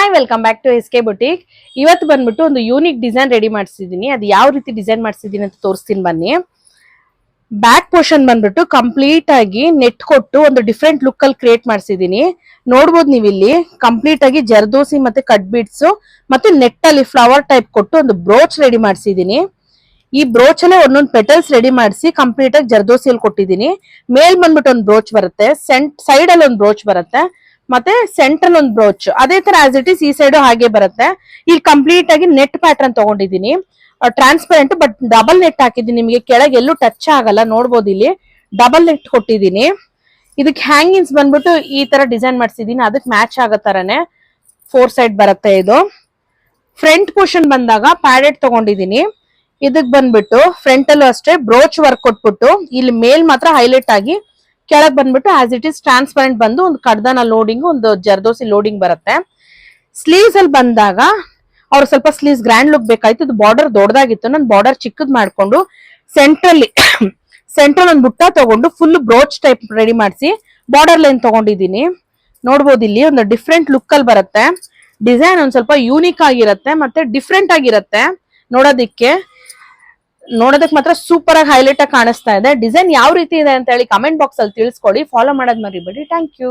Hi welcome back to S K boutique. ಇವತ್ತು ಬಂದ್ಬಿಟ್ಟು ಒಂದು ಯೂನಿಕ್ ಡಿಸೈನ್ ರೆಡಿ ಮಾಡಿಸಿದೀನಿ. ಅದು ಯಾವ ರೀತಿ ಡಿಸೈನ್ ಮಾಡಿಸಿದೀನಿ ಅಂತ ತೋರಿಸ್ತೀನಿ ಬನ್ನಿ. ಬ್ಯಾಕ್ ಪೋರ್ಷನ್ ಬಂದ್ಬಿಟ್ಟು ಕಂಪ್ಲೀಟ್ ಆಗಿ ನೆಟ್ ಕೊಟ್ಟು ಒಂದು ಡಿಫ್ರೆಂಟ್ ಲುಕ್ ಅಲ್ಲಿ ಕ್ರಿಯೇಟ್ ಮಾಡಿಸಿದೀನಿ. ನೋಡ್ಬೋದು ನೀವು ಇಲ್ಲಿ ಕಂಪ್ಲೀಟ್ ಆಗಿ ಜರ್ದೋಸಿ ಮತ್ತೆ ಕಟ್ ಬೀಡ್ಸ್ ಮತ್ತೆ ನೆಟ್ ಅಲ್ಲಿ ಫ್ಲವರ್ ಟೈಪ್ ಕೊಟ್ಟು ಒಂದು ಬ್ರೋಚ್ ರೆಡಿ ಮಾಡಿಸಿದೀನಿ. ಈ ಬ್ರೋಚ್ ಅಲ್ಲೇ ಒಂದೊಂದು ಪೆಟಲ್ಸ್ ರೆಡಿ ಮಾಡಿಸಿ ಕಂಪ್ಲೀಟ್ ಆಗಿ ಜರ್ದೋಸಿಯಲ್ಲಿ ಕೊಟ್ಟಿದ್ದೀನಿ. ಮೇಲ್ ಬಂದ್ಬಿಟ್ಟು ಒಂದು ಬ್ರೋಚ್ ಬರುತ್ತೆ, ಸೈಡ್ ಅಲ್ಲಿ ಒಂದು ಬ್ರೋಚ್ ಬರುತ್ತೆ, ಮತ್ತೆ ಸೆಂಟ್ರಲ್ ಒಂದು ಬ್ರೋಚ್. ಅದೇ ತರ ಆಸ್ ಇಟ್ ಇಸ್ ಈ ಸೈಡ್ ಹಾಗೆ ಬರುತ್ತೆ. ಇಲ್ಲಿ ಕಂಪ್ಲೀಟ್ ಆಗಿ ನೆಟ್ ಪ್ಯಾಟರ್ನ್ ತಗೊಂಡಿದ್ದೀನಿ, ಟ್ರಾನ್ಸ್ಪರೆಂಟ್ ಬಟ್ ಡಬಲ್ ನೆಟ್ ಹಾಕಿದ್ದೀನಿ. ನಿಮಗೆ ಕೆಳಗೆ ಎಲ್ಲೂ ಟಚ್ ಆಗಲ್ಲ. ನೋಡ್ಬೋದು ಇಲ್ಲಿ ಡಬಲ್ ನೆಟ್ ಕೊಟ್ಟಿದ್ದೀನಿ. ಇದಕ್ಕೆ ಹ್ಯಾಂಗಿಂಗ್ಸ್ ಬಂದ್ಬಿಟ್ಟು ಈ ತರ ಡಿಸೈನ್ ಮಾಡಿಸಿದೀನಿ. ಅದಕ್ಕೆ ಮ್ಯಾಚ್ ಆಗೋ ತರನೇ 4 ಸೈಡ್ ಬರುತ್ತೆ. ಇದು ಫ್ರಂಟ್ ಪೋರ್ಷನ್ ಬಂದಾಗ ಪ್ಯಾಡೆಡ್ ತಗೊಂಡಿದ್ದೀನಿ. ಇದಕ್ ಬಂದ್ಬಿಟ್ಟು ಫ್ರಂಟ್ ಅಲ್ಲೂ ಅಷ್ಟೇ ಬ್ರೋಚ್ ವರ್ಕ್ ಕೊಟ್ಬಿಟ್ಟು ಇಲ್ಲಿ ಮೇಲ್ ಮಾತ್ರ ಹೈಲೈಟ್ ಆಗಿ, ಕೆಳಗ್ ಬಂದ್ಬಿಟ್ಟು ಆಸ್ ಇಟ್ ಇಸ್ ಟ್ರಾನ್ಸ್ಪರೆಂಟ್ ಬಂದು ಒಂದು ಕಡ್ದಾನ ಲೋಡಿಂಗ್, ಒಂದು ಜರ್ದೋಸಿ ಲೋಡಿಂಗ್ ಬರುತ್ತೆ. ಸ್ಲೀವ್ಸ್ ಅಲ್ಲಿ ಬಂದಾಗ ಅವ್ರು ಸ್ವಲ್ಪ ಸ್ಲೀವ್ಸ್ ಗ್ರ್ಯಾಂಡ್ ಲುಕ್ ಬೇಕಾಯ್ತು. ಇದು ಬಾರ್ಡರ್ ದೊಡ್ಡದಾಗಿತ್ತು, ನಾನು ಬಾರ್ಡರ್ ಚಿಕ್ಕದ್ ಮಾಡ್ಕೊಂಡು ಸೆಂಟ್ರಲ್ ಒಂದು ಬುಟ್ಟ ತಗೊಂಡು ಫುಲ್ ಬ್ರೋಚ್ ಟೈಪ್ ರೆಡಿ ಮಾಡಿಸಿ ಬಾರ್ಡರ್ ಲೈನ್ ತಗೊಂಡಿದ್ದೀನಿ. ನೋಡ್ಬೋದು ಇಲ್ಲಿ ಒಂದು ಡಿಫ್ರೆಂಟ್ ಲುಕ್ ಅಲ್ಲಿ ಬರುತ್ತೆ. ಡಿಸೈನ್ ಒಂದ್ ಸ್ವಲ್ಪ ಯೂನಿಕ್ ಆಗಿರುತ್ತೆ ಮತ್ತೆ ಡಿಫ್ರೆಂಟ್ ಆಗಿರುತ್ತೆ. ನೋಡೋದಕ್ಕೆ ಮಾತ್ರ ಸೂಪರ್ ಆಗಿ ಹೈಲೈಟ್ ಆಗಿ ಕಾಣಿಸ್ತಾ ಇದೆ. ಡಿಸೈನ್ ಯಾವ ರೀತಿ ಇದೆ ಅಂತ ಹೇಳಿ ಕಮೆಂಟ್ ಬಾಕ್ಸ್ ಅಲ್ಲಿ ತಿಳಿಸ್ಕೊಡಿ. ಫಾಲೋ ಮಾಡೋದ್ ಮರಿಬೇಡಿ. Thank you.